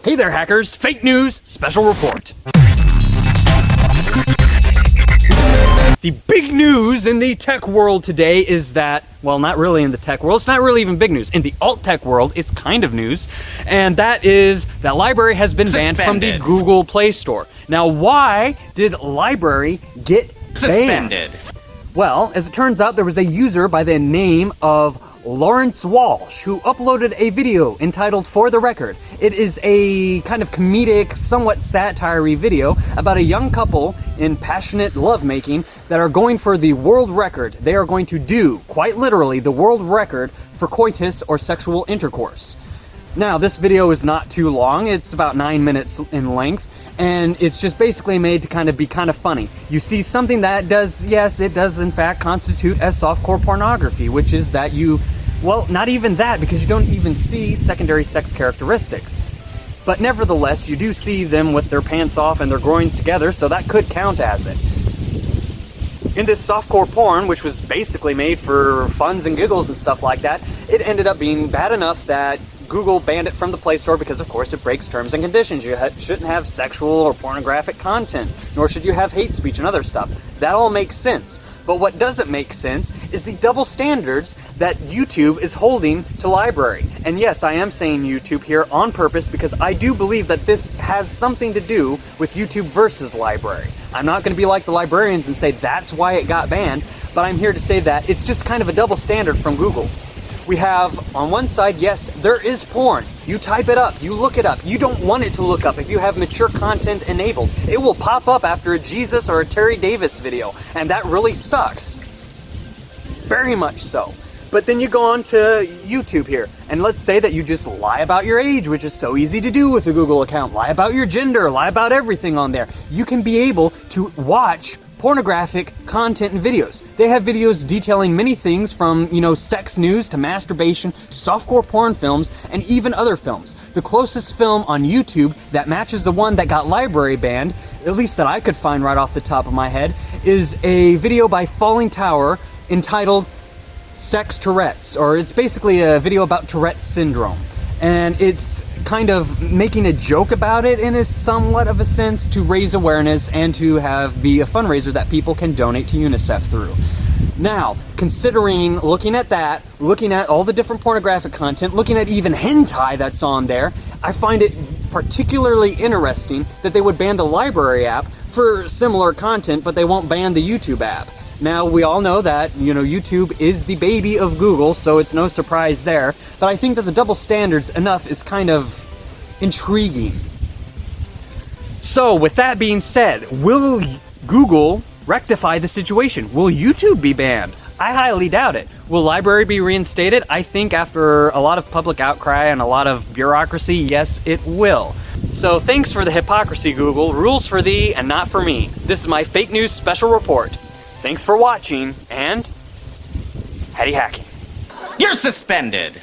Hey there, hackers! Fake news special report. The big news in the tech world today is that, well, not really in the tech world, it's not really even big news. In the alt-tech world, it's kind of news, and that is that LBRY has been banned from the Google Play Store. Now, why did LBRY get banned? Well, as it turns out, there was a user by the name of Lawrence Walsh who uploaded a video entitled For the Record. It is a kind of comedic, somewhat satire-y video about a young couple in passionate lovemaking that are going for the world record. They are going to do, quite literally, the world record for coitus or sexual intercourse. Now, this video is not too long. It's about 9 minutes in length. And it's just basically made to be kind of funny. You see something that does, yes, it does in fact constitute as softcore pornography, which is that well, not even that, because you don't even see secondary sex characteristics. But nevertheless, you do see them with their pants off and their groins together, so that could count as it. In this softcore porn, which was basically made for funs and giggles and stuff like that, it ended up being bad enough that Google banned it from the Play Store because, of course, it breaks terms and conditions. You shouldn't have sexual or pornographic content, nor should you have hate speech and other stuff. That all makes sense. But what doesn't make sense is the double standards that YouTube is holding to LBRY. And yes, I am saying YouTube here on purpose because I do believe that this has something to do with YouTube versus LBRY. I'm not going to be like the librarians and say that's why it got banned, but I'm here to say that it's just kind of a double standard from Google. We have, on one side, yes, there is porn. You type it up, you look it up. You don't want it to look up if you have mature content enabled. It will pop up after a Jesus or a Terry Davis video, and that really sucks. Very much so. But then you go on to YouTube here, and let's say that you just lie about your age, which is so easy to do with a Google account. Lie about your gender, lie about everything on there. You can be able to watch pornographic content and videos. They have videos detailing many things from, sex news to masturbation, to softcore porn films, and even other films. The closest film on YouTube that matches the one that got LBRY banned, at least that I could find right off the top of my head, is a video by Falling Tower entitled Sex Tourette's, or it's basically a video about Tourette's syndrome. And it's kind of making a joke about it in a somewhat of a sense to raise awareness and to be a fundraiser that people can donate to UNICEF through. Now, considering looking at that, looking at all the different pornographic content, looking at even hentai that's on there, I find it particularly interesting that they would ban the LBRY app for similar content, but they won't ban the YouTube app. Now, we all know that, YouTube is the baby of Google, so it's no surprise there. But I think that the double standards enough is kind of intriguing. So, with that being said, will Google rectify the situation? Will YouTube be banned? I highly doubt it. Will LBRY be reinstated? I think after a lot of public outcry and a lot of bureaucracy, yes, it will. So, thanks for the hypocrisy, Google. Rules for thee and not for me. This is my fake news special report. Thanks for watching, and happy hacking. You're suspended!